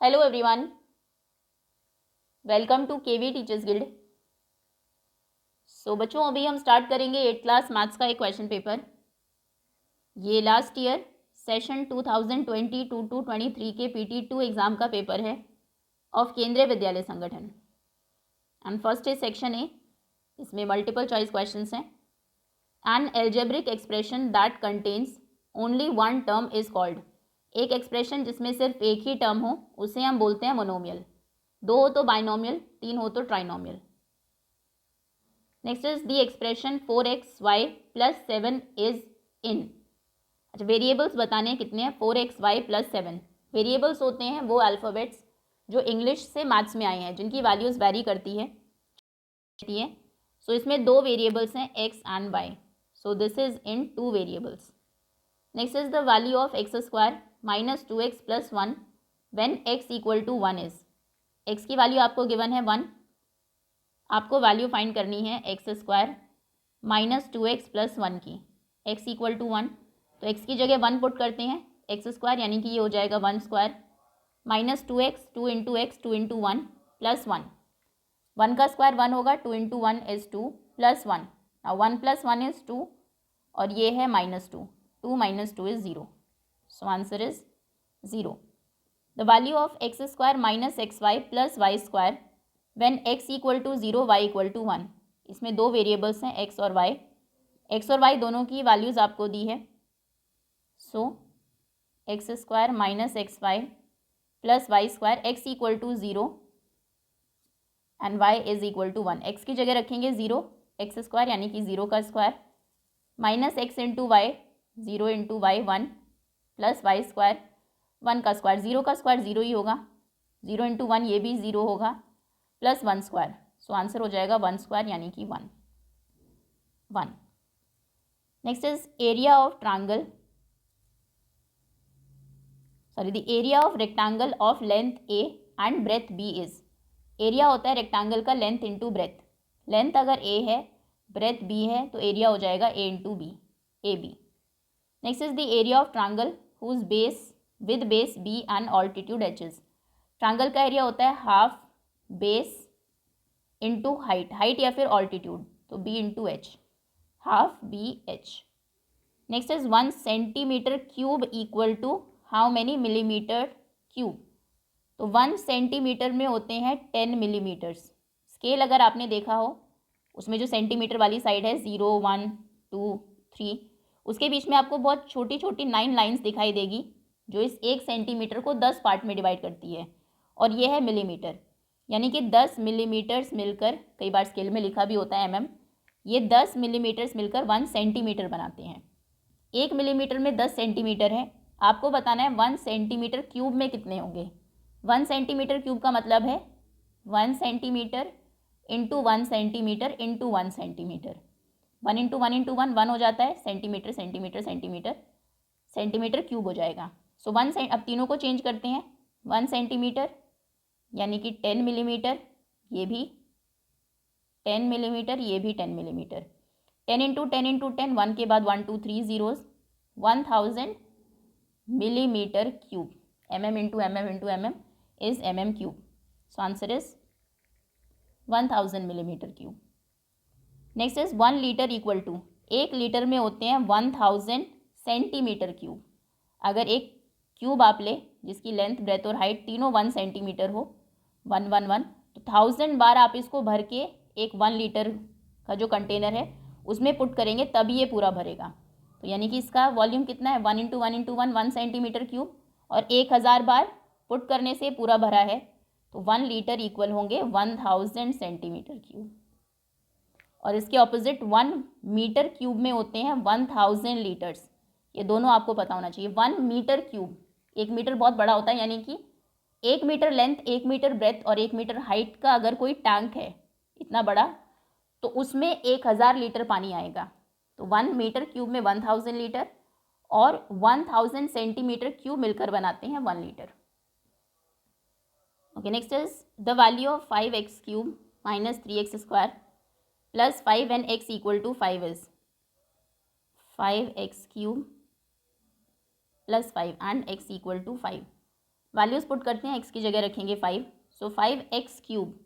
Hello everyone, welcome to KV teachers guild. So बच्चों, अभी हम स्टार्ट करेंगे 8th क्लास मैथ्स का एक क्वेश्चन पेपर। ये लास्ट ईयर सेशन 2022-23 के PT2 एग्ज़ाम का पेपर है ऑफ केंद्रीय विद्यालय संगठन। And first is section A. इसमें मल्टीपल चॉइस क्वेश्चंस हैं। An algebraic expression that contains only one term is called. एक एक्सप्रेशन जिसमें सिर्फ एक ही टर्म हो उसे हम बोलते हैं मोनोमियल। 2 हो तो बाइनोमियल, 3 हो तो trinomial. Next is the expression 4xy + 7 is in. अच्छा, वेरिएबल्स बताने हैं कितने हैं। 4xy + 7 वेरिएबल्स होते हैं वो अल्फ़ाबेट्स जो इंग्लिश से मैथ्स में आए हैं, जिनकी वैल्यूज़ वेरी करती है। सो इसमें 2 वेरिएबल्स हैं x and y। So this is in 2 variables. Next is the value of x² - 2x + 1 when x = 1 is. x की वैल्यू आपको गिवन है 1। आपको वैल्यू फाइंड करनी है x² - 2x + 1 की। x = 1 तो x की जगह 1 पुट करते हैं। x² यानी कि ये हो जाएगा 1² - 2x 2 × x 2 × 1 + 1। 1 का स्क्वायर 1 होगा। 2 × 1 इज 2 + 1। 1 + 1 इज 2 और ये है -2। 2 - 2 is 0। So answer is 0। The value of x² - xy + y² when x = 0 y = 1। इसमें 2 वेरिएबल्स हैं x और y। x और y दोनों की वैल्यूज़ आपको दी है। सो x² - xy + y², x = 0 and y = 1। x की जगह रखेंगे 0, x² यानी कि 0 का square -x × y 0 × y 1 + y², 1 का स्क्वायर 0 का स्क्वायर 0 ही होगा। 0 × 1 ये भी 0 होगा + 1²। सो आंसर हो जाएगा 1² यानी कि 1। Next is area of triangle, sorry the area of rectangle of length a and breadth b is. Area होता है रेक्टेंगल का लेंथ इंटू ब्रेथ। लेंथ अगर a है, ब्रेथ b है, तो एरिया हो जाएगा a × b, AB। Next is the area of triangle whose base with base b and altitude h is. Triangle का एरिया होता है half base into height, height या फिर ऑल्टीट्यूड, तो b × h, half BH। Next is 1 centimetre cube equal to how many millimetre cube. तो 1 centimetre में होते हैं 10 मिलीमीटर्स। स्केल अगर आपने देखा हो, उसमें जो सेंटीमीटर वाली साइड है 0 1 2 3, उसके बीच में आपको बहुत छोटी छोटी 9 लाइन्स दिखाई देगी जो इस 1 सेंटीमीटर को 10 पार्ट में डिवाइड करती है। और ये है मिलीमीटर, यानी कि 10 मिलीमीटर्स मिलकर, कई बार स्केल में लिखा भी होता है mm, ये 10 मिलीमीटर्स मिलकर 1 सेंटीमीटर बनाते हैं। 1 मिलीमीटर में 10 सेंटीमीटर है। आपको बताना है 1 सेंटीमीटर क्यूब में कितने होंगे। 1 सेंटीमीटर क्यूब का मतलब है 1 centimetre into 1 centimetre into 1 centimetre. 1 × 1 × 1 1 हो जाता है, centimetre centimetre centimetre, centimetre cube हो जाएगा। सो 1 अब तीनों को चेंज करते हैं। 1 सेंटीमीटर यानी कि 10 मिलीमीटर, ये भी 10 मिलीमीटर, ये भी 10 मिलीमीटर। 10 × 10 × 10, 1 के बाद 1 2 3 zeros, 1000 millimetre cube. mm × mm × mm is mm cube. So answer is 1000 millimetre cube. Next is 1 litre equal to, 1 litre में होते हैं 1000 सेंटीमीटर क्यूब। अगर एक क्यूब आप ले जिसकी लेंथ ब्रेथ और हाइट तीनों 1 सेंटीमीटर हो, 1 1 1, तो 1000 बार आप इसको भर के एक 1 लीटर का जो कंटेनर है उसमें पुट करेंगे तभी ये पूरा भरेगा। तो यानी कि इसका वॉल्यूम कितना है, 1 × 1 × 1 1 सेंटीमीटर क्यूब, और 1000 बार पुट करने से पूरा भरा है, तो 1 लीटर इक्वल होंगे 1000 सेंटीमीटर क्यूब। और इसके ऑपोजिट 1 मीटर क्यूब में होते हैं 1000 लीटर्स। ये दोनों आपको पता होना चाहिए। 1 मीटर क्यूब, 1 मीटर बहुत बड़ा होता है, यानी कि 1 मीटर लेंथ, 1 मीटर ब्रेथ और 1 मीटर हाइट का अगर कोई टैंक है इतना बड़ा, तो उसमें 1000 लीटर पानी आएगा। तो 1 मीटर क्यूब में 1000 लीटर और 1000 सेंटीमीटर क्यूब मिलकर बनाते हैं 1 litre. Okay, next is the value of 5x³ - 3x² + 5 when x = 5 is. 5x³ + 5 and x = 5। Values put करते हैं, एक्स की जगह रखेंगे 5, सो 5x क्यूब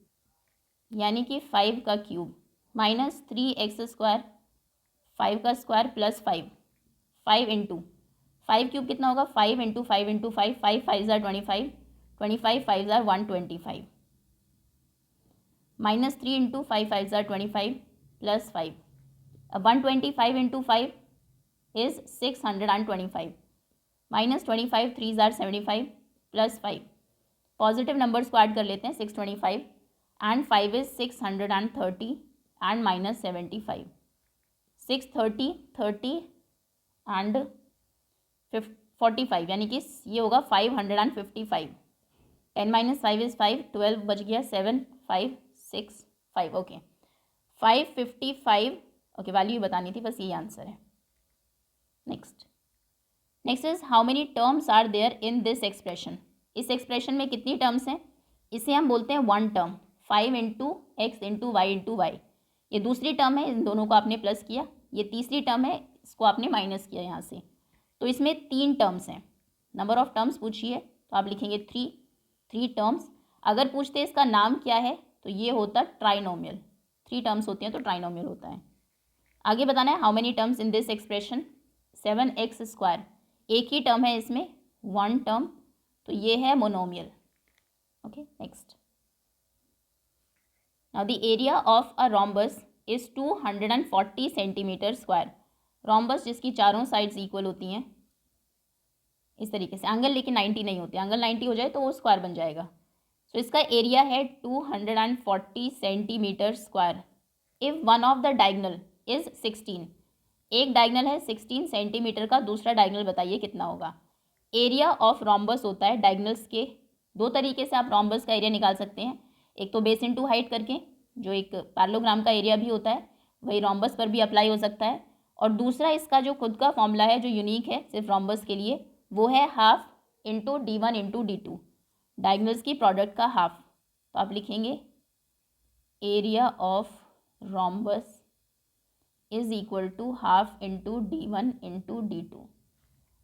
यानी कि 5 का क्यूब माइनस 3x स्क्वायर 5 का स्क्वायर प्लस 5 इंटू 5 क्यूब कितना होगा 5 इंटू 5 इंटू 5 5 5 ज़ार 25 25 5 ज़ार 125 माइनस 3 इंटू 5 5 ज़ार 25 प्लस 5 अब 125 इंटू 5 इज़ 625 माइनस 25 3 ज़ार 75 प्लस 5 पॉजिटिव नंबर्स को ऐड कर लेते हैं 625 and 5 is 630 and minus 75 630 30 and 45 यानी कि ये होगा 555 10 माइनस 5 इज़ 5 12 बच गया 7 5 6 5 ओके 555 ओके वैल्यू बतानी थी बस, ये आंसर है। Next is how many terms are there in this expression. इस एक्सप्रेशन में कितनी टर्म्स हैं, इसे हम बोलते हैं one term 5 into x into y into y. ये दूसरी टर्म है, इन दोनों को आपने प्लस किया, ये तीसरी टर्म है, इसको आपने माइनस किया यहाँ से, तो इसमें 3 टर्म्स हैं। नंबर ऑफ टर्म्स पूछिए तो आप लिखेंगे 3 टर्म्स। अगर पूछते इसका नाम क्या है तो ये होता ट्राइनोमियल, 3 टर्म्स होती हैं तो ट्राइनोमियल होता है। आगे बताना है how many terms in this expression 7x square, एक ही टर्म है इसमें 1 टर्म, तो ये है monomial. Okay next, now the area of a rhombus is 240 centimetre square. Rhombus जिसकी चारों साइड्स इक्वल होती हैं इस तरीके से, एंगल लेकिन 90 नहीं होती, एंगल 90 हो जाए तो वो स्क्वायर बन जाएगा। सो इसका एरिया है 240 centimetre square if one of the diagonal is 16। एक डायगनल है 16 सेंटीमीटर का, दूसरा डायगनल बताइए कितना होगा। एरिया ऑफ रोम्बस होता है डायगनल्स के, 2 तरीके से आप रोम्बस का एरिया निकाल सकते हैं, एक तो बेस इनटू हाइट करके, जो एक पैरेललोग्राम का एरिया भी होता है वही रोम्बस पर भी अप्लाई हो सकता है, और दूसरा इसका जो खुद का फॉर्मूला है जो यूनिक है सिर्फ रोम्बस के लिए, वो है half into D1 into D2, diagonals की प्रोडक्ट का हाफ। तो आप लिखेंगे area of rhombus is equal to half into D1 into D2।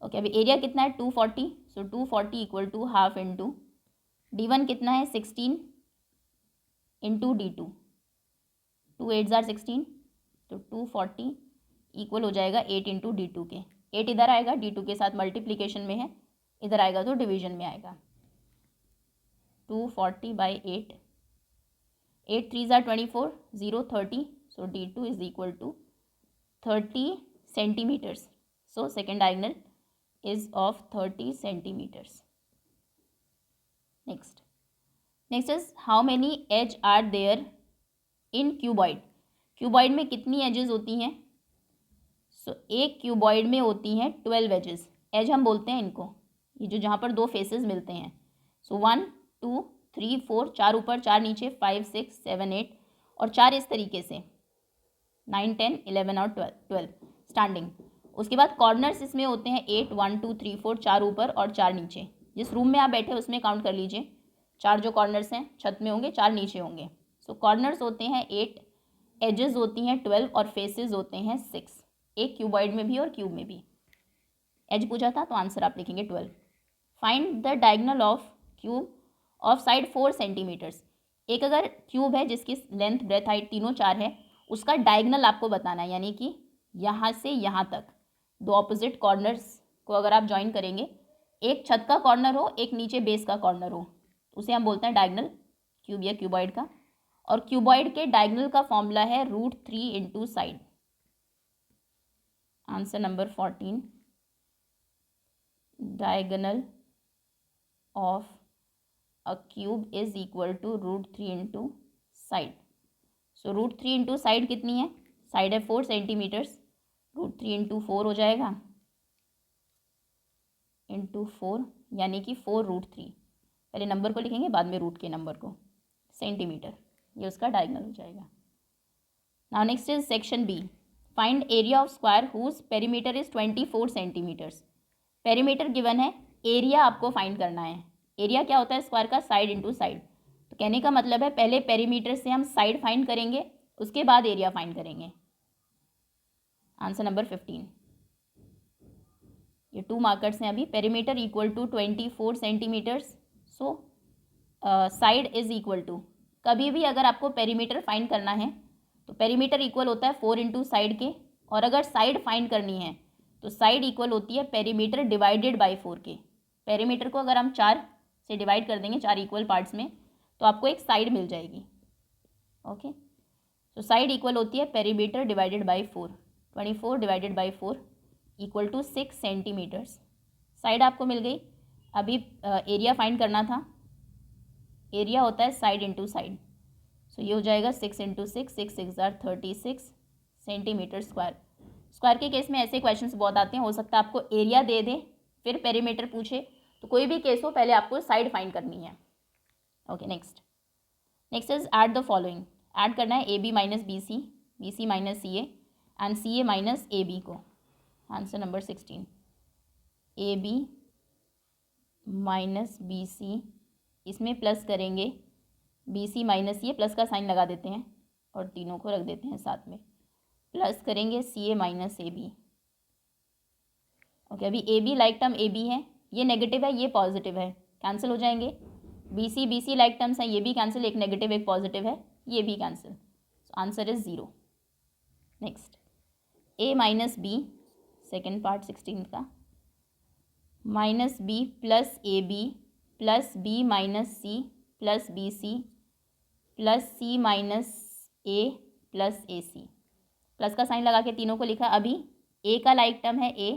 Okay, अभी एरिया कितना है 240, so 240 equal to half into D1 कितना है 16 इंटू D2, 2 8 ज़ार 16, तो 240 इक्वल हो जाएगा 8 इंटू D2 के, 8 इधर आएगा D2 के साथ मल्टीप्लिकेशन में है, इधर आएगा तो डिवीजन में आएगा। 240 बाई 8, 8 3 ज़ार 24, 0 30, so D2 is equal to 30 centimetres. So second diagonal is of 30 centimeters. Next is how many edge are there in cuboid. Cuboid में कितनी एजेस होती हैं? एक क्यूबॉइड में होती हैं 12 एजेस। एज हम बोलते हैं इनको, ये जो जहाँ पर 2 फेसेस मिलते हैं। 1 2 3 4, 4 ऊपर 4 नीचे, 5 6 7 8 और 4 इस तरीके से 9 10 11 और 12 स्टैंडिंग। उसके बाद कॉर्नर्स इसमें होते हैं 8 1 2 3 4, 4 ऊपर और 4 नीचे। जिस रूम में आप बैठे उसमें काउंट कर लीजिए, 4 जो कॉर्नर्स हैं छत में होंगे, 4 नीचे होंगे। सो कॉर्नर्स होते हैं 8, एजेस होती हैं 12 और फेसेस होते हैं 6, एक क्यूबॉइड में भी और क्यूब में भी। एज पूछा था तो आंसर आप लिखेंगे 12। Find the diagonal of cube of side 4 centimetres. एक अगर क्यूब है जिसकी लेंथ ब्रेथ हाइट तीनों 4 है, उसका डायगनल आपको बताना है, यानी कि यहाँ से यहाँ तक 2 ऑपोजिट कॉर्नर्स को अगर आप ज्वाइन करेंगे, एक छत का कॉर्नर हो एक नीचे बेस का कॉर्नर हो, उसे हम बोलते हैं डायगनल क्यूब या क्यूबॉइड का। और क्यूबॉइड के डायगनल का फॉर्मूला है √3 into side. Answer number 14, diagonal of a cube is equal to √3 into side. So √3 into side कितनी है, साइड है 4 सेंटीमीटर्स, √3 इंटू 4 हो जाएगा, इंटू 4 यानी कि 4√3। पहले नंबर को लिखेंगे बाद में रूट के नंबर को, सेंटीमीटर, ये उसका डायगनल हो जाएगा। Now next is section B, find area of square whose perimeter is 24 centimetres. Perimeter given है, एरिया आपको फाइंड करना है। एरिया क्या होता है स्क्वायर का, साइड इंटू साइड। तो कहने का मतलब है पहले पेरीमीटर से हम साइड फाइंड करेंगे, उसके बाद एरिया फाइंड करेंगे। Answer number 15। ये 2 मार्कर्स हैं अभी। Perimeter equal to 24 centimetres. So side is equal to, कभी भी अगर आपको पेरीमीटर फाइंड करना है तो पेरीमीटर इक्वल होता है 4 इंटू साइड के, और अगर साइड फाइंड करनी है तो साइड इक्वल होती है पेरीमीटर डिवाइडेड बाय 4 के। पेरीमीटर को अगर हम 4 से डिवाइड कर देंगे 4 इक्वल पार्ट्स में तो आपको एक साइड मिल जाएगी। ओके, तो साइड इक्वल होती है perimeter divided by 4। 24 divided by 4 equal to 6 centimetres. Side आपको मिल गई। अभी एरिया फाइंड करना था। एरिया होता है साइड इंटू साइड। सो ये हो जाएगा 6 इंटू 6, 6 6 36 सेंटीमीटर स्क्वायर। स्क्वायर के केस में ऐसे क्वेश्चंस बहुत आते हैं। हो सकता है आपको एरिया दे दे फिर पेरीमीटर पूछे, तो कोई भी केस हो पहले आपको साइड फाइंड करनी है। Okay, next is add the following. Add करना है A B minus B C, B C minus C A and C A minus A B को। Answer number 16, A B minus B C, इसमें plus करेंगे B C minus C A, plus का sign लगा देते हैं और तीनों को रख देते हैं साथ में, प्लस करेंगे C A minus A B. Okay, अभी A B like term A B है, ये नेगेटिव है ये पॉजिटिव है, कैंसिल हो जाएंगे। बी सी लाइक टर्म्स हैं, ये भी कैंसिल, एक नेगेटिव एक पॉजिटिव है, ये भी cancel. So answer is 0। Next, A minus B, second part 16 का, minus B plus A B plus B minus C plus B C plus C minus A plus A C. Plus का sign लगा के तीनों को लिखा। अभी ए का like term है A,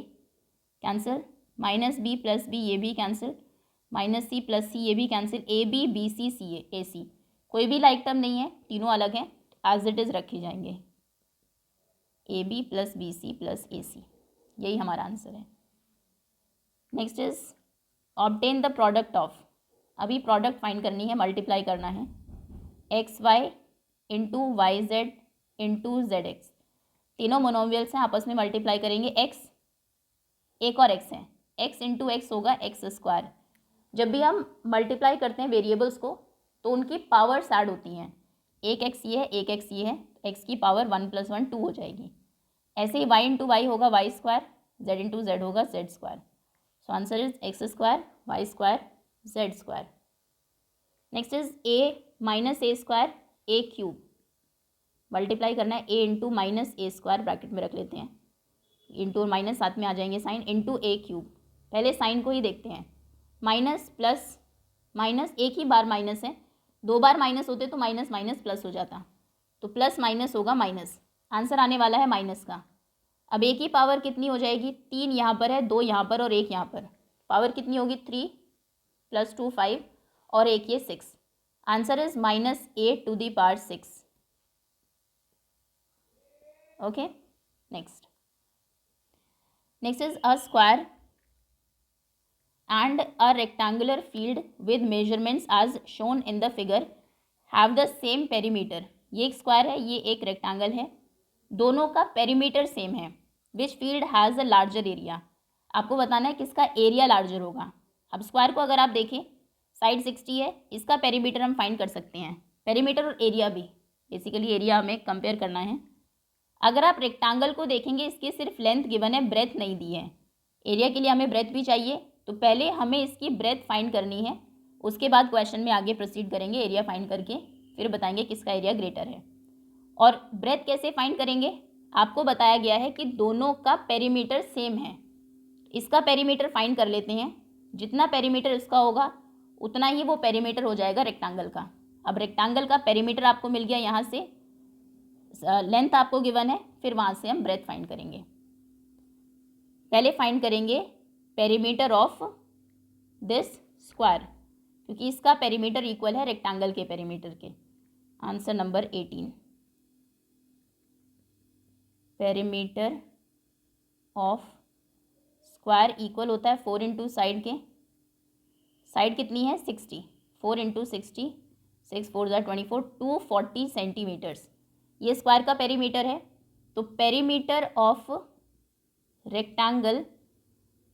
cancel, minus B plus B ये भी cancel, minus C plus C ये भी cancel, A B B C C A C, कोई भी लाइक टर्म नहीं है, तीनों अलग हैं, एज इट इज़ रखे जाएंगे। A B plus B C plus A C, यही हमारा आंसर है। Next is obtain the product of. अभी प्रोडक्ट फाइंड करनी है, मल्टीप्लाई करना है। X Y into Y Z into Z X, तीनों मोनोमियल्स हैं, आपस में मल्टीप्लाई करेंगे। एक्स एक और एक्स है, एक्स इंटू एक्स होगा एक्स स्क्वायर। जब भी हम मल्टीप्लाई करते हैं वेरिएबल्स को तो उनकी पावर्स ऐड होती हैं। एक एक्स ये है, एक एक्स ये है, एक्स की पावर 1 + 1 2 हो जाएगी। ऐसे ही वाई इंटू वाई होगा Y square, Z into Z होगा Z square. So answer is X square Y square Z square. Next is A minus A square A cube, multiply करना है। A into minus A square bracket में रख लेते हैं, into और minus साथ में आ जाएंगे साइन, इंटू ए क्यूब। पहले साइन को ही देखते हैं, माइनस प्लस माइनस, एक ही बार माइनस है, 2 बार माइनस होते तो माइनस माइनस प्लस हो जाता, तो प्लस माइनस होगा माइनस, आंसर आने वाला है माइनस का। अब ए की पावर कितनी हो जाएगी, 3 यहाँ पर है, 2 यहाँ पर और 1 यहाँ पर, पावर कितनी होगी 3 + 2 5 और 1 ये 6। Answer is -8 to the power 6। Okay, next is a square and a rectangular field with measurements as shown in the figure have the same perimeter। ये एक स्क्वायर है, ये एक रेक्टेंगल है, दोनों का पेरीमीटर सेम है। Which field has a larger area, आपको बताना है किसका एरिया लार्जर होगा। अब स्क्वायर को अगर आप देखें, साइड 60 है, इसका पेरीमीटर हम फाइंड कर सकते हैं, पेरीमीटर और एरिया भी, बेसिकली एरिया हमें कंपेयर करना है। अगर आप रेक्टेंगल को देखेंगे, इसकी सिर्फ लेंथ गिवन है, ब्रेथ नहीं दी है। एरिया के लिए हमें ब्रेथ भी चाहिए, तो पहले हमें इसकी ब्रेथ फाइंड करनी है, उसके बाद क्वेश्चन में आगे प्रोसीड करेंगे एरिया फाइंड करके, फिर बताएंगे किसका एरिया ग्रेटर है। और ब्रेथ कैसे फाइंड करेंगे, आपको बताया गया है कि दोनों का पेरीमीटर सेम है। इसका पेरीमीटर फाइंड कर लेते हैं, जितना पेरीमीटर इसका होगा उतना ही वो पेरीमीटर हो जाएगा रेक्टेंगल का। अब रेक्टेंगल का पेरीमीटर आपको मिल गया, यहाँ से लेंथ आपको गिवन है, फिर वहाँ से हम ब्रेथ फाइंड करेंगे। पहले फाइंड करेंगे पेरीमीटर ऑफ दिस स्क्वायर, क्योंकि इसका पेरीमीटर इक्वल है रेक्टेंगल के पेरीमीटर के। Answer number 18, perimeter of square equal होता है 4 इंटू साइड के, साइड कितनी है 60, 4 इंटू 60, 6 4 24, 240 सेंटीमीटर्स, ये स्क्वायर का पेरीमीटर है। तो पेरीमीटर ऑफ रेक्टेंगल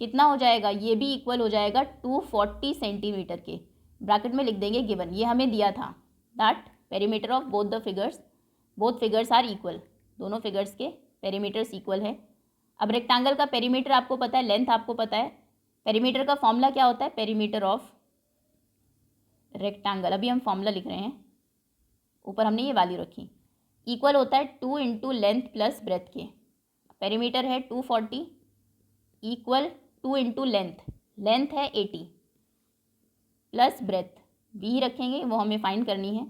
कितना हो जाएगा, ये भी इक्वल हो जाएगा 240 सेंटीमीटर के। ब्रैकेट में लिख देंगे गिवन, ये हमें दिया था, that perimeter of both figures are equal, दोनों फिगर्स के पेरीमीटर्स इक्वल है। अब रेक्टेंगल का पेरीमीटर आपको पता है, लेंथ आपको पता है, पेरीमीटर का फॉर्मूला क्या होता है, पेरीमीटर ऑफ रेक्टेंगल, अभी हम फॉर्मूला लिख रहे हैं, ऊपर हमने ये वैल्यू रखी, इक्वल होता है 2 इंटू लेंथ प्लस ब्रेथ के। पेरीमीटर है 240 इक्वल 2 इंटू लेंथ, लेंथ है 80 प्लस ब्रेथ बी रखेंगे, वो हमें फाइंड करनी है।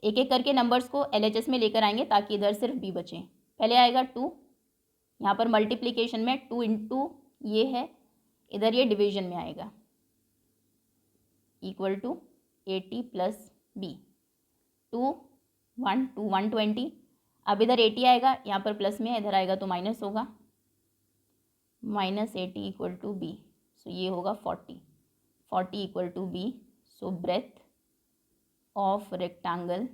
एक एक करके नंबर्स को LHS में लेकर आएंगे ताकि इधर सिर्फ बी बचे। पहले आएगा 2, यहाँ पर मल्टीप्लिकेशन में 2 इंटू ये है, इधर ये डिवीजन में आएगा, इक्वल टू 80 प्लस बी, 2 1 2 120। अब इधर 80 आएगा, यहाँ पर प्लस में, इधर आएगा तो माइनस होगा, -80 इक्वल टू बी, सो ये होगा 40 equal to B. So breadth of rectangle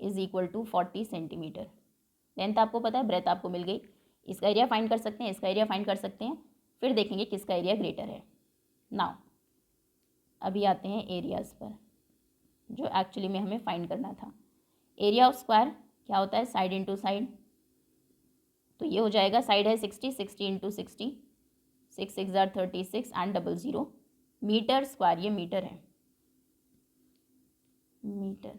is equal to 40 centimetre. Length आपको पता है, ब्रेथ आपको मिल गई, इसका एरिया फाइंड कर सकते हैं, इसका एरिया फाइंड कर सकते हैं, फिर देखेंगे किसका एरिया ग्रेटर है। नाउ अभी आते हैं एरियाज़ पर, जो एक्चुअली में हमें फाइंड करना था। एरिया ऑफ स्क्वायर क्या होता है, साइड इंटू साइड, तो ये हो जाएगा, साइड है 60 इंटू 60, 6 6 36 एंड 00 मीटर स्क्वायर, ये मीटर है, metre.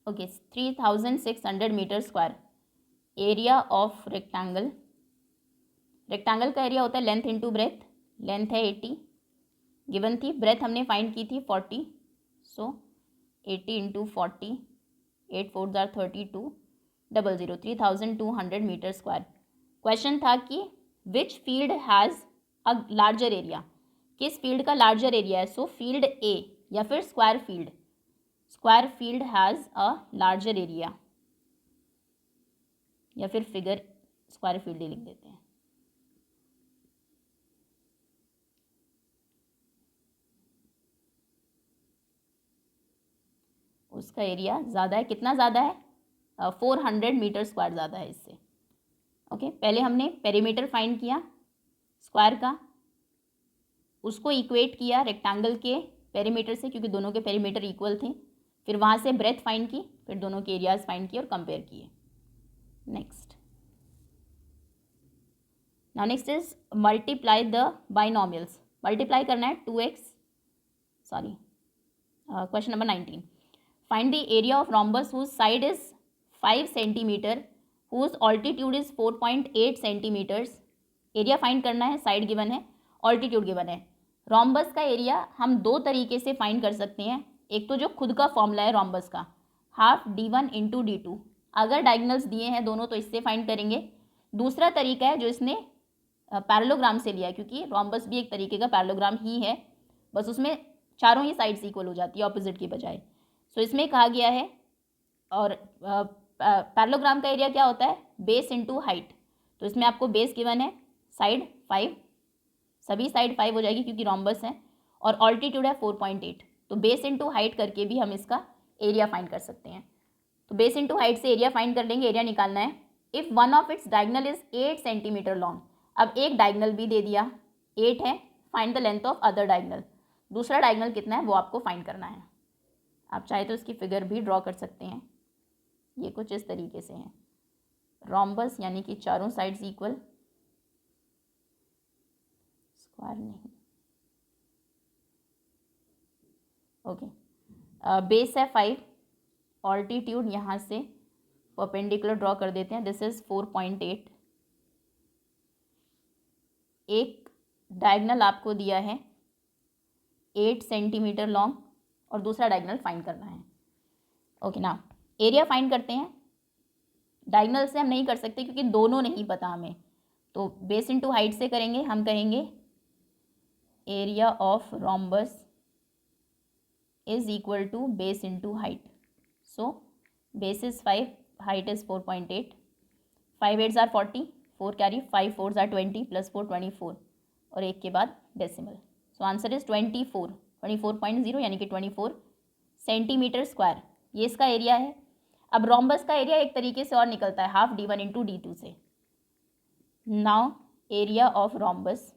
Okay 3600 metre square area of rectangle. Rectangle का एरिया होता है लेंथ इंटू ब्रेथ, लेंथ है 80 गिवन थी, ब्रेथ हमने फाइंड की थी 40, सो 80 इंटू 40, 8 4 32 00 3200 मीटर स्क्वायर। क्वेश्चन था कि which field has a larger area, किस फील्ड का लार्जर एरिया है, सो फील्ड ए या फिर square field has a larger area, या फिर फिगर स्क्वायर फील्ड ही लिख देते हैं। उसका एरिया ज़्यादा है, कितना ज़्यादा है, 400 मीटर स्क्वायर ज़्यादा है इससे। ओके पहले हमने पेरीमीटर फाइंड किया स्क्वायर का, उसको इक्वेट किया रेक्टेंगल के पेरीमीटर से, क्योंकि दोनों के पेरीमीटर इक्वल थे, फिर वहाँ से ब्रेथ फाइंड की, फिर दोनों के एरियाज फाइंड किए और कंपेयर किए। Next now next is multiply the binomials. Multiply करना है 2x, sorry question number 19, find the area of rhombus whose side is 5 centimetre whose altitude is 4.8 centimetres. Area find करना है, साइड गिवन है, altitude given है। Rhombus का area हम दो तरीके से फाइंड कर सकते हैं, एक तो जो खुद का फॉर्मूला है रोम्बस का, हाफ d1 इंटू d2, अगर डायगनल्स दिए हैं दोनों तो इससे फाइंड करेंगे। दूसरा तरीका है जो इसने पैरेललोग्राम से लिया, क्योंकि रोम्बस भी एक तरीके का पैरेललोग्राम ही है, बस उसमें चारों ही साइड्स इक्वल हो जाती है ऑपोजिट की बजाय। सो इसमें कहा गया है, और पैरेललोग्राम का एरिया क्या होता है, बेस इंटू हाइट, तो इसमें आपको बेस गिवन है, साइड 5, सभी साइड 5 हो जाएगी क्योंकि रोम्बस है, और ऑल्टीट्यूड है 4.8, तो बेस इंटू हाइट करके भी हम इसका एरिया फाइंड कर सकते हैं। तो बेस इंटू हाइट से एरिया फाइंड कर लेंगे, एरिया निकालना है। If one of its diagonal is 8 centimetre long, अब एक डायगनल भी दे दिया 8 है, find the length of other diagonal, दूसरा डायगनल कितना है वो आपको फाइंड करना है। आप चाहे तो इसकी फिगर भी ड्रॉ कर सकते हैं, ये कुछ इस तरीके से है, रोम्बस यानी कि चारों साइड्स इक्वल, स्क्वायर नहीं, ओके बेस है 5, ऑल्टीट्यूड यहाँ से परपेंडिकुलर ड्रॉ कर देते हैं, दिस इज 4.8, एक डायगनल आपको दिया है 8 सेंटीमीटर लॉन्ग और दूसरा डायगनल फाइंड करना है। ओके ना एरिया फाइंड करते हैं, डायगनल से हम नहीं कर सकते क्योंकि दोनों नहीं पता हमें, तो बेस इनटू हाइट से करेंगे, हम कहेंगे area of rhombus is equal to base into height, so base is 5, height is 4.8, 5 8s are 40, 4 carry, 5 4s are 20 plus 4 24, और एक के बाद डेसिमल, सो आंसर इज 24.0 यानी कि 24 सेंटीमीटर स्क्वायर, ये इसका एरिया है। अब रोम्बस का एरिया एक तरीके से और निकलता है, हाफ d1 इंटू d2 से। नाउ एरिया ऑफ रोम्बस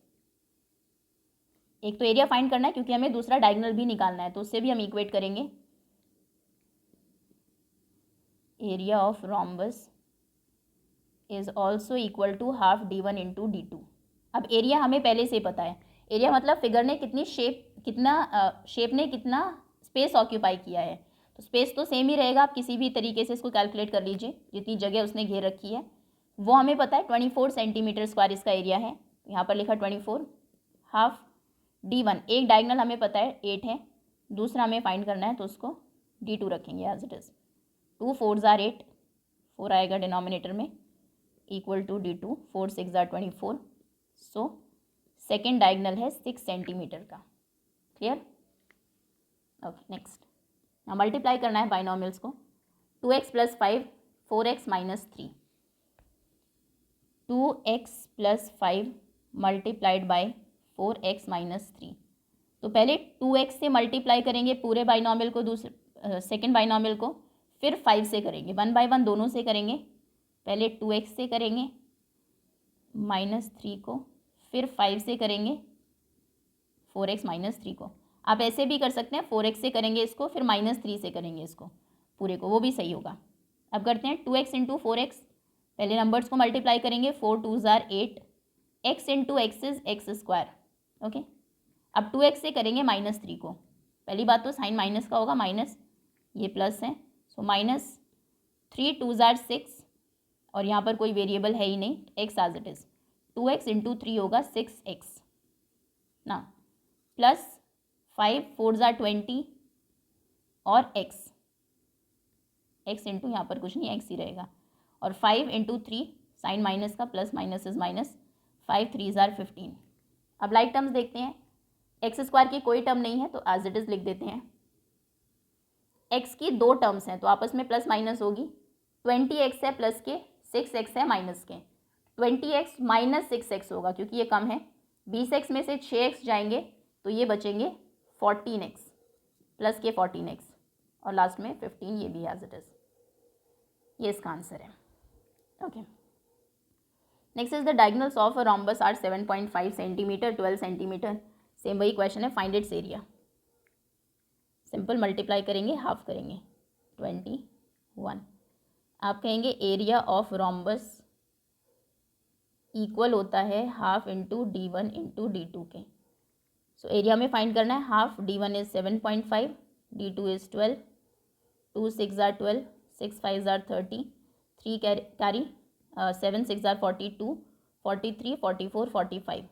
एक तो एरिया फाइंड करना है क्योंकि हमें दूसरा डायगोनल भी निकालना है, तो उससे भी हम इक्वेट करेंगे। Area of rhombus is also equal to half d1 into d2। अब एरिया हमें पहले से पता है, एरिया मतलब फिगर ने कितनी शेप ने कितना स्पेस ऑक्यूपाई किया है, तो स्पेस तो सेम ही रहेगा, आप किसी भी तरीके से इसको कैलकुलेट कर लीजिए, जितनी जगह उसने घेर रखी है वो हमें पता है। 24 सेंटीमीटर स्क्वायर इसका एरिया है, यहाँ पर लिखा 24। हाफ d1, एक डायगोनल हमें पता है 8 है, दूसरा हमें फाइंड करना है तो उसको d2 रखेंगे एज इट इज़। 2 4 ज़ार 8, 4 आएगा डिनोमिनेटर में, इक्वल टू d2, 4 6 ज़ार 24। सो सेकेंड डायगोनल है 6 सेंटीमीटर का। Clear? Okay next, now multiply करना है बाइनोमियल्स को। 2x + 5 4x - 3, 2x + 5 multiplied by 4x - 3। तो पहले 2x से मल्टीप्लाई करेंगे पूरे बाइनोमियल को, दूसरे सेकेंड बाइनोमियल को, फिर 5 से करेंगे, 1 बाय 1 दोनों से करेंगे। पहले 2x से करेंगे -3 को, फिर 5 से करेंगे 4x - 3 को। आप ऐसे भी कर सकते हैं, 4x से करेंगे इसको, फिर -3 से करेंगे इसको पूरे को, वो भी सही होगा। अब करते हैं 2x इंटू 4x, पहले नंबर्स को मल्टीप्लाई करेंगे, 4 2 ज़ार 8, x into x is X square. Okay, अब 2x से करेंगे -3 को, पहली बात तो साइन माइनस का होगा, माइनस ये प्लस है, सो -3 2 ज़ार 6, और यहाँ पर कोई वेरिएबल है ही नहीं, x as it is, 2x into 3 होगा 6x ना, प्लस 5 4 ज़ार 20 और x इंटू यहाँ पर कुछ नहीं, x ही रहेगा, और 5 इंटू 3 साइन माइनस का, प्लस माइनस इज माइनस, 5 3 ज़ार 15। अब लाइक टर्म्स देखते हैं, एक्स स्क्वायर की कोई टर्म नहीं है तो एज इट इज़ लिख देते हैं। x की 2 टर्म्स हैं तो आपस में प्लस माइनस होगी, 20x है प्लस के, 6x है माइनस के, 20x - 6x होगा क्योंकि ये कम है, 20x में से 6x जाएंगे तो ये बचेंगे 14x, प्लस के 14x, और लास्ट में 15, ये भी एज इट इज़, ये इसका आंसर है। Okay, next is the diagonals of a rhombus are 7.5 centimetre, 12 centimetre. Same वही क्वेश्चन है, find its area. Simple multiply करेंगे, हाफ करेंगे, 21। आप कहेंगे एरिया ऑफ रोम्बस इक्वल होता है half into d1 into d2 के। सो एरिया में फाइंड करना है, half d1 is 7.5, d2 is 12, 2 6 ज़ार 12, 6 5 ज़ार 30, 3 कैरी 7 6 ज़ार 42, 43 44 45।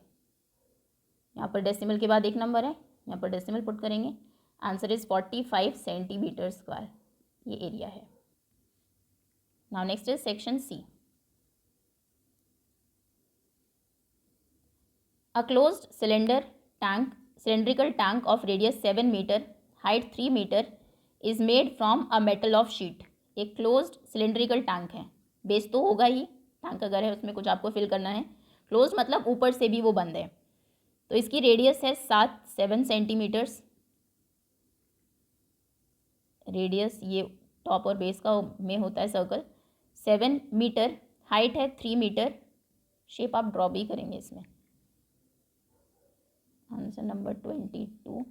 यहाँ पर डेसिमल के बाद एक नंबर है, यहाँ पर डेसिमल पुट करेंगे, आंसर इज 45 सेंटीमीटर स्क्वायर, ये एरिया है। Now next is section C. A closed cylindrical tank of radius 7 meter, height 3 meter is made from a metal of sheet। एक closed cylindrical tank है, base तो होगा ही, tank अगर है उसमें कुछ आपको फिल करना है, क्लोज मतलब ऊपर से भी वो बंद है, तो इसकी रेडियस है 7 सेंटीमीटर्स, रेडियस ये टॉप और बेस का में होता है सर्कल, 7 मीटर, हाइट है 3 मीटर, शेप आप ड्रॉ भी करेंगे इसमें, answer number 22।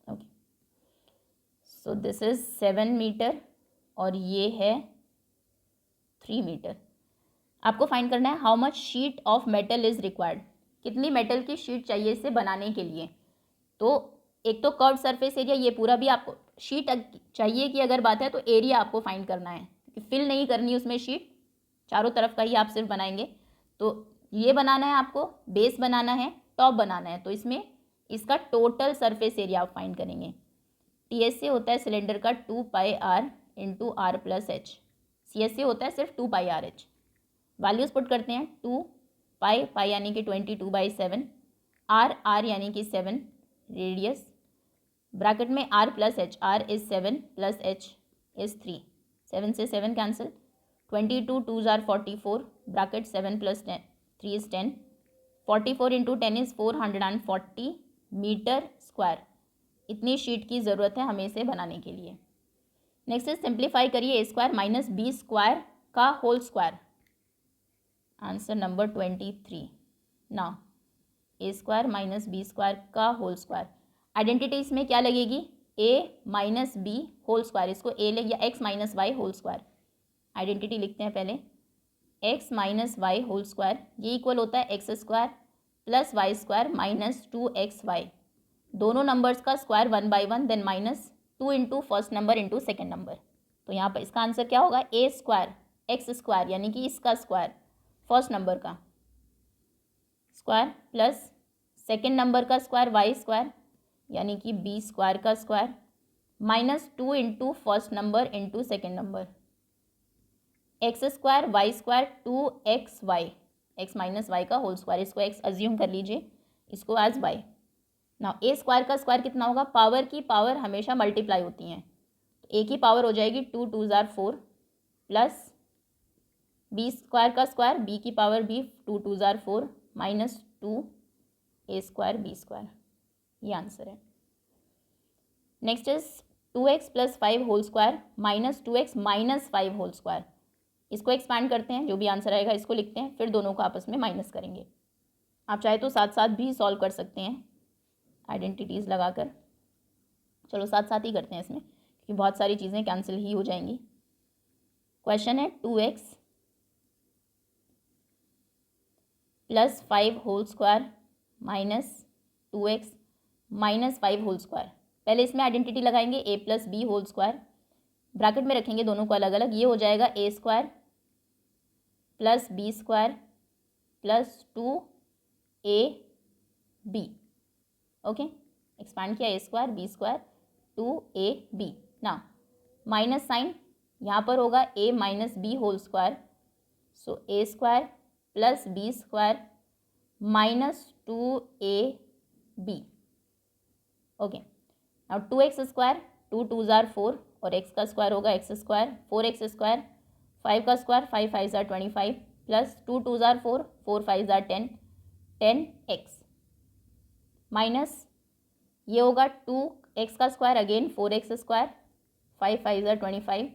Okay, so this is 7 metre और ये है 3 मीटर। आपको फाइंड करना है how much sheet of metal is required, कितनी मेटल की शीट चाहिए इसे बनाने के लिए। तो एक तो कर्व सरफेस एरिया, ये पूरा भी आपको शीट चाहिए कि अगर बात है तो एरिया आपको फाइंड करना है, क्योंकि फिल नहीं करनी उसमें शीट, चारों तरफ का ही आप सिर्फ बनाएंगे। तो ये बनाना है आपको, बेस बनाना है, टॉप बनाना है, तो इसमें इसका टोटल सरफेस एरिया आप फाइंड करेंगे। TSA होता है सिलेंडर का 2πr into r plus H, CSA होता है सिर्फ 2πrh। वैल्यूज़ पुट करते हैं, 2 पाई यानी कि 22/7, r यानी कि 7 रेडियस, ब्रैकेट में r plus h, r is 7 plus h is 3, 7 से 7 कैंसिल, 22 2 ज़ार 44, bracket 7 plus 3 is 10, 44 into 10 is 440 metre square. इतनी शीट की ज़रूरत है हमें इसे बनाने के लिए। नेक्स्ट इज सिंप्लीफाई करिए A square minus B square का whole square. Answer number 23। Now ए स्क्वायर माइनस बी स्क्वायर का होल स्क्वायर। आइडेंटिटी इसमें क्या लगेगी, A minus B whole square, इसको ए ले या X minus Y whole square. Identity लिखते हैं पहले, X minus Y whole square ये इक्वल होता है X square plus Y square minus 2xy। दोनों नंबर्स का square 1 by 1 then minus 2 into first number into second number. तो यहाँ पर इसका आंसर क्या होगा, ए स्क्वायर एक्स स्क्वायर यानी कि इसका स्क्वायर फर्स्ट नंबर का स्क्वायर प्लस सेकेंड नंबर का स्क्वायर वाई स्क्वायर यानी कि बी स्क्वायर का square minus 2 into first number into second number. X square Y square 2xy, x minus y का whole square, इसको एक्स अज्यूम कर लीजिए, इसको एज वाई। नाउ ए square का स्क्वायर कितना होगा, पावर की पावर हमेशा मल्टीप्लाई होती हैं, तो ए की पावर हो जाएगी 2 2 ज़ार 4 प्लस बी स्क्वायर का स्क्वायर बी की पावर भी 2 2 ज़ार 4 minus 2 a square b square. ये आंसर है। Next is 2x plus 5 whole square minus 2x minus 5 whole square. इसको एक्सपैंड करते हैं, जो भी आंसर आएगा इसको लिखते हैं, फिर दोनों को आपस में माइनस करेंगे। आप चाहे तो साथ साथ भी सॉल्व कर सकते हैं आइडेंटिटीज़ लगाकर। चलो साथ साथ ही करते हैं इसमें, क्योंकि बहुत सारी चीज़ें कैंसिल ही हो जाएंगी। क्वेश्चन है 2x plus 5 whole square minus 2x minus 5 whole square. पहले इसमें आइडेंटिटी लगाएंगे a plus B whole square, bracket में रखेंगे दोनों को अलग अलग, ये हो जाएगा A square plus B square plus 2ab। Okay, expand किया, A square b square 2ab। ना माइनस साइन यहाँ पर होगा a minus B whole square, so a square plus B square minus 2ab। Okay, now 2x square 2 2 ज़ार 4 और x का square होगा x square 4x square 5 का स्क्वायर 5 5 ज़ार 25 प्लस 2 2 ज़ार 4 4 5 ज़ार 10 10x माइनस ये होगा 2x का स्क्वायर अगेन 4x स्क्वायर 5 5 ज़ार 25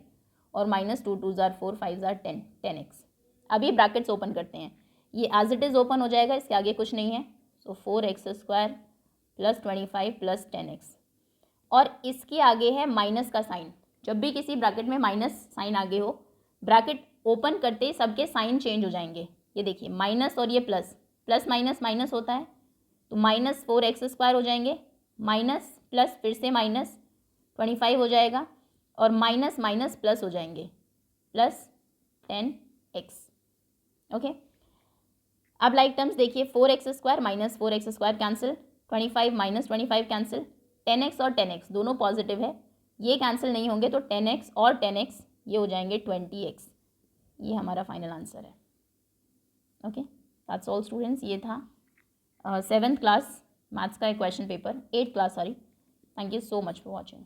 और माइनस 2 2 ज़ार 4 5 ज़ार 10 10x। अभी ब्रैकेट्स ओपन करते हैं, ये एज इट इज़ ओपन हो जाएगा, इसके आगे कुछ नहीं है, सो 4x square plus 25 plus 10x और इसके आगे है माइनस का साइन। जब भी किसी ब्रैकेट में माइनस साइन आगे हो, ब्रैकेट ओपन करते ही सबके साइन चेंज हो जाएंगे। ये देखिए माइनस और ये प्लस, प्लस माइनस माइनस होता है, तो माइनस 4x स्क्वायर हो जाएंगे, माइनस प्लस फिर से माइनस 25 हो जाएगा और माइनस माइनस प्लस हो जाएंगे प्लस 10x। ओके, अब लाइक टर्म्स देखिए, 4x square minus 4x square cancel, 25 minus 25 cancel, 10x और 10x दोनों पॉजिटिव है, ये कैंसिल नहीं होंगे, तो 10x और 10x ये हो जाएंगे 20x। ये हमारा फाइनल आंसर है। ओके, दैट्स ऑल स्टूडेंट्स, ये था 7th क्लास मैथ्स का एक question paper, 8th class sorry. Thank you so much for watching.